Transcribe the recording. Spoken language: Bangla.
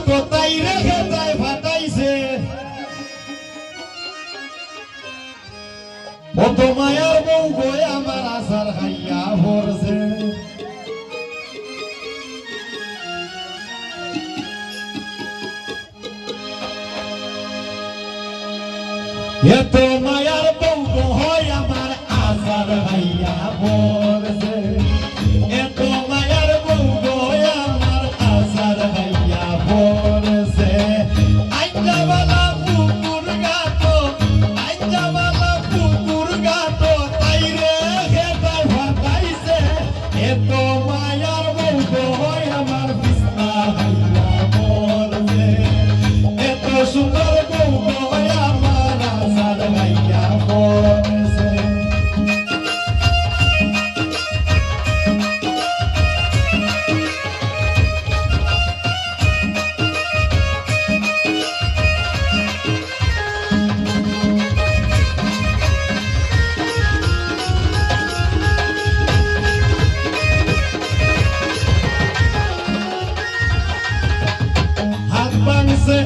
কোথায় রেখে যায় ফাটাইছে কত মায়ার বউ গো আমার আসার হাইয়া ভরছে এত মায়ার বউ গো হয় আমার আসার হাইয়া ভরছে এত মায়ার বউ গো আমার আসার হাইয়া ভরছে আইজাবালা পুকুর গাতো আইজাবালা পুকুর গাতো তাই রে খেতাই ভাতাইছে এত মায়ার বউ গো হয় আমার বিছনা হাইয়া ভরছে এত সুন্দর বউ গো হয় আমার আসার হাইয়া ভরছে হাত ভাঙছে